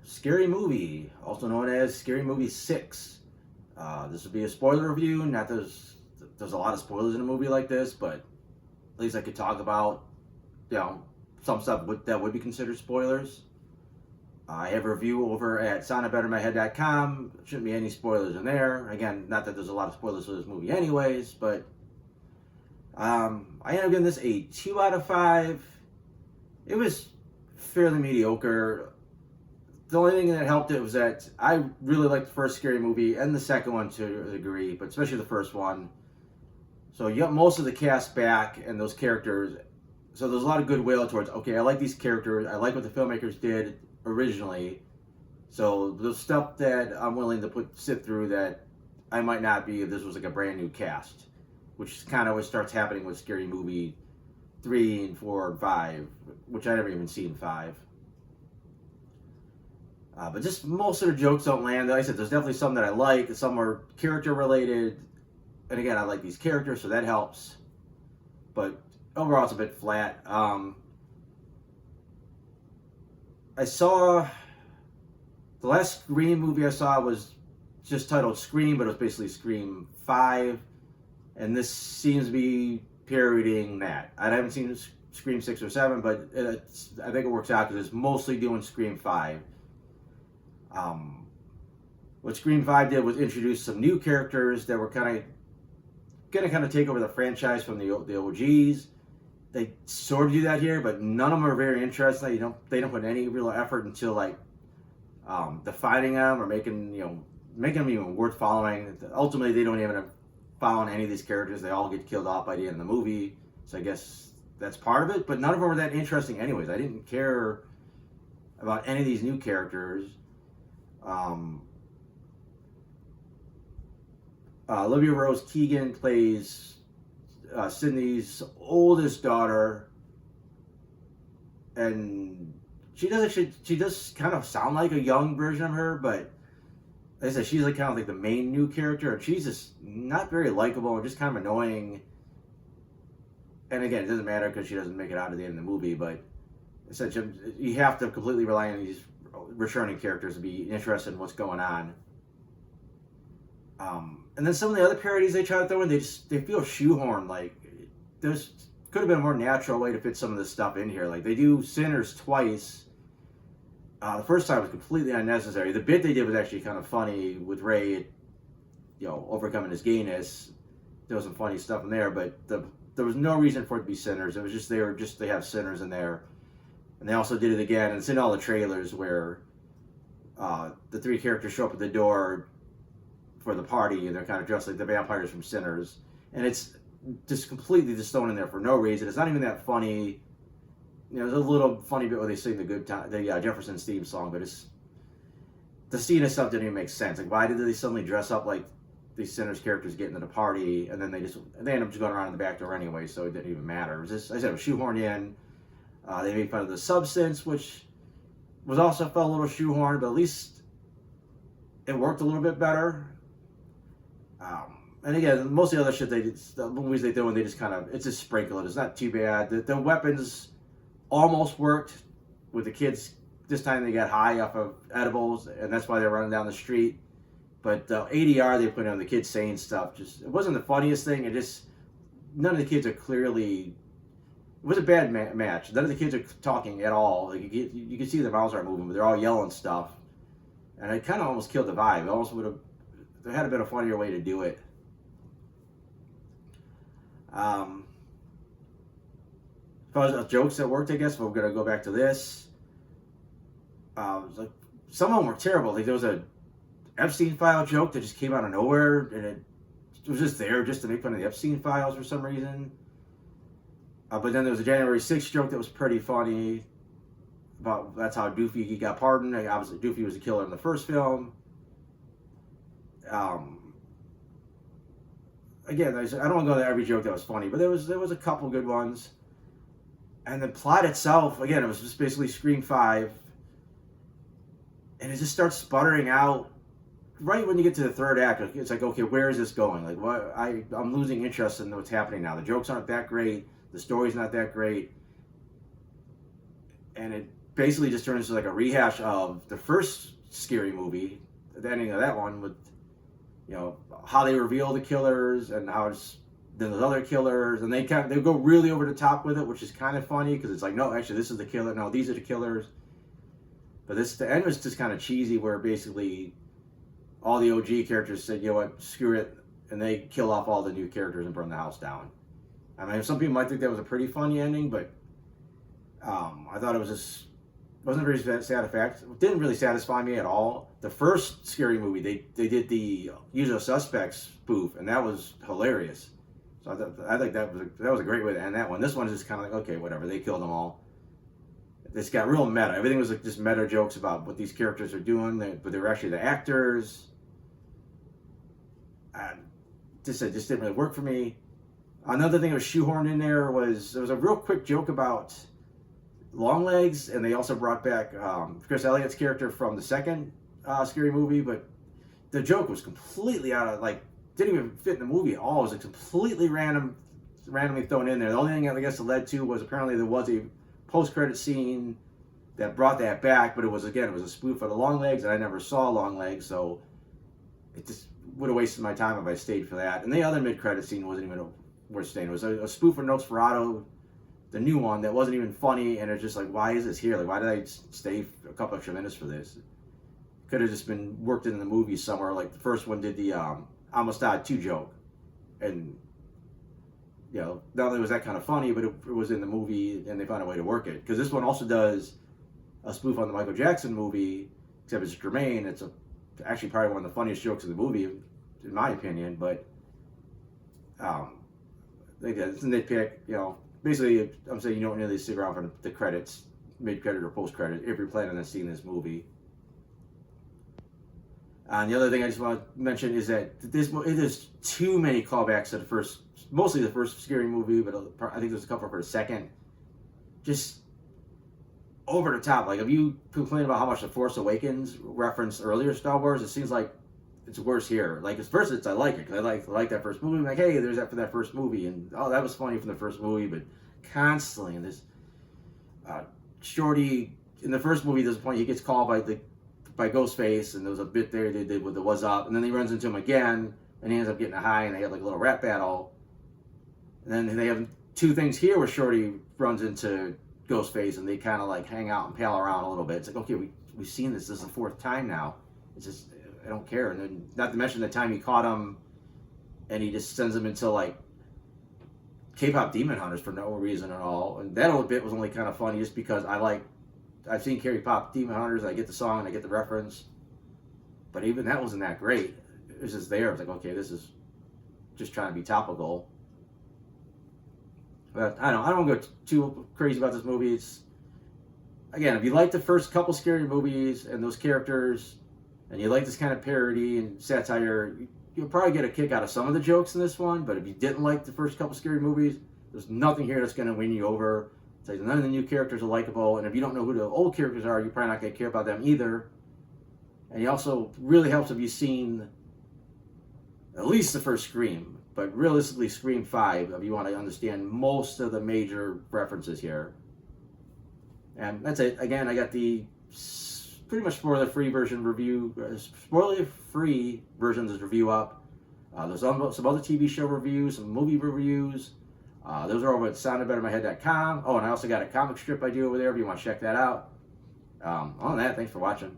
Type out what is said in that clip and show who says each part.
Speaker 1: Scary Movie, also known as Scary Movie 6. This would be a spoiler review. Not there's a lot of spoilers in a movie like this, but at least I could talk about, you know, some stuff that would be considered spoilers. I have a review over at soundedbettermyhead.com. Shouldn't be any spoilers in there. Again, not that there's a lot of spoilers for this movie anyways, but I ended up giving this a 2 out of 5. It was fairly mediocre. The only thing that helped it was that I really liked the first Scary Movie and the second one to a degree, but especially the first one. So you got most of the cast back and those characters. So there's a lot of goodwill towards, okay, I like these characters. I like what the filmmakers did originally. So the stuff that I'm willing to sit through that I might not be if this was like a brand new cast, which is kind of what starts happening with Scary Movie 3 and 4 and 5, which I never even seen 5. But just most of the jokes don't land. Like I said, there's definitely some that I like. Some are character related. And again, I like these characters, so that helps. But overall, it's a bit flat. I saw... The last Scream movie I saw was just titled Scream, but it was basically Scream 5. And this seems to be parodying that. I haven't seen Scream 6 or 7, but I think it works out because it's mostly doing Scream 5. What Scream 5 did was introduce some new characters that were going to take over the franchise from the OGs. They sort of do that here, but none of them are very interesting. They don't put any real effort into like defining them or making them even worth following. Ultimately, they don't even follow any of these characters. They all get killed off by the end of the movie. So I guess that's part of it. But none of them were that interesting, anyways. I didn't care about any of these new characters. Olivia Rose Keegan plays Sydney's oldest daughter, and she does kind of sound like a young version of her, but like I said, she's like kind of like the main new character, and she's just not very likable and just kind of annoying. And again, it doesn't matter because she doesn't make it out at the end of the movie, but essentially you have to completely rely on these returning characters to be interested in what's going on. And then some of the other parodies they try to throw in, they feel shoehorned. Like there's could have been a more natural way to fit some of this stuff in here. Like they do Sinners twice. The first time was completely unnecessary. The bit they did was actually kind of funny with Ray, overcoming his gayness. There was some funny stuff in there, but there was no reason for it to be Sinners. It was just they have Sinners in there. And they also did it again, and it's in all the trailers where the three characters show up at the door for the party, and they're kind of dressed like the vampires from Sinners. And it's just completely just thrown in there for no reason. It's not even that funny. There's a little funny bit where they sing the Jefferson's theme song, but the scene and stuff didn't even make sense. Like, why did they suddenly dress up like these Sinners characters get into the party, and then they end up just going around in the back door anyway, so it didn't even matter. It was just, like I said, it was shoehorned in. They made fun of the substance, which was also felt a little shoehorned, but at least it worked a little bit better. And again, most of the other shit the movies they do, and they just it's just sprinkle it. It's not too bad. The weapons almost worked with the kids. This time they got high off of edibles, and that's why they're running down the street. But the ADR they put on the kids saying stuff, it wasn't the funniest thing. None of the kids are clearly... It was a bad match. None of the kids are talking at all. Like you can see their mouths aren't moving, but they're all yelling stuff. And it kind of almost killed the vibe. It almost would have... There had been a funnier way to do it. As far as jokes that worked, I guess, if we're going to go back to this. Like, some of them were terrible. Like, there was a Epstein file joke that just came out of nowhere, and it was just there just to make fun of the Epstein files for some reason. But then there was a January 6th joke that was pretty funny. About that's how Doofy got pardoned. Obviously, Doofy was the killer in the first film. Again, I don't want to go to every joke that was funny, but there was a couple good ones. And the plot itself, again, it was just basically Scream 5. And it just starts sputtering out right when you get to the third act. It's like, okay, where is this going? Like, what? I'm losing interest in what's happening now. The jokes aren't that great. The story's not that great. And basically just turns into like a rehash of the first scary movie, the ending of that one with, how they reveal the killers and how it's then there's other killers, and they go really over the top with it, which is kind of funny because it's like, no, actually this is the killer, no, these are the killers. But the end was just kind of cheesy, where basically all the OG characters said, you know what, screw it, and they kill off all the new characters and burn the house down. I mean, some people might think that was a pretty funny ending, but I thought it was just wasn't very satisfactory. It didn't really satisfy me at all. The first scary movie, they did the Usual Suspects spoof, and that was hilarious. So I think that was a great way to end that one. This one is just kind of like, okay, whatever. They killed them all. This got real meta. Everything was like just meta jokes about what these characters are doing, but they were actually the actors. Just didn't really work for me. Another thing that was shoehorned in there was a real quick joke about Longlegs, and they also brought back Chris Elliott's character from the second scary movie, but the joke was completely out of, like, didn't even fit in the movie at all. It was a completely randomly thrown in there. The only thing I guess it led to was apparently there was a post-credit scene that brought that back, but it was a spoof of the Longlegs, and I never saw Longlegs, so it just would have wasted my time if I stayed for that. And the other mid-credit scene wasn't even worth staying. It was a spoof of Nosferatu, the new one, that wasn't even funny, and it's just like, why is this here? Like, why did I stay a couple extra minutes for this? Could have just been worked in the movie somewhere. Like the first one did the Amistad 2 joke, and not only was that kind of funny, but it was in the movie, and they found a way to work it. Because this one also does a spoof on the Michael Jackson movie, except it's Jermaine. It's actually probably one of the funniest jokes in the movie, in my opinion. But it's a nitpick. Basically, I'm saying you don't really stick around for the credits, mid-credit or post-credit, if you're planning on seeing this movie. And the other thing I just want to mention is that there's too many callbacks to mostly the first scary movie, but I think there's a couple for the second. Just over the top. Like, if you complain about how much The Force Awakens referenced earlier Star Wars, it seems like it's worse here. Like, at first I like it, because I like that first movie. I'm like, hey, there's that for that first movie, and oh, that was funny from the first movie, but constantly in this Shorty, in the first movie, there's a point he gets called by Ghostface, and there was a bit there they did with the "What's Up," and then he runs into him again, and he ends up getting a high, and they have like a little rap battle. And then they have two things here where Shorty runs into Ghostface, and they kind of like hang out and pal around a little bit. It's like, okay, we've seen this. This is the fourth time now. It's just, I don't care. And then, not to mention the time he caught him, and he just sends him into like K-pop Demon Hunters for no reason at all. And that little bit was only kind of funny just because I've seen K-pop Demon Hunters. I get the song and I get the reference, but even that wasn't that great. It was just there. It's like, okay, this is just trying to be topical. But I don't go too crazy about this movie. It's, again, if you like the first couple scary movies and those characters, and you like this kind of parody and satire, you'll probably get a kick out of some of the jokes in this one. But if you didn't like the first couple scary movies, there's nothing here that's going to win you over. It's like none of the new characters are likable, and if you don't know who the old characters are, you're probably not going to care about them either. And it also really helps if you've seen at least the first Scream, but realistically Scream 5, if you want to understand most of the major references here. And that's it. Again, I got the pretty much spoiler-free versions of the review up. There's some other TV show reviews, some movie reviews. Those are over at soundedbettermyhead.com. Oh, and I also got a comic strip I do over there if you want to check that out. Other than that, thanks for watching.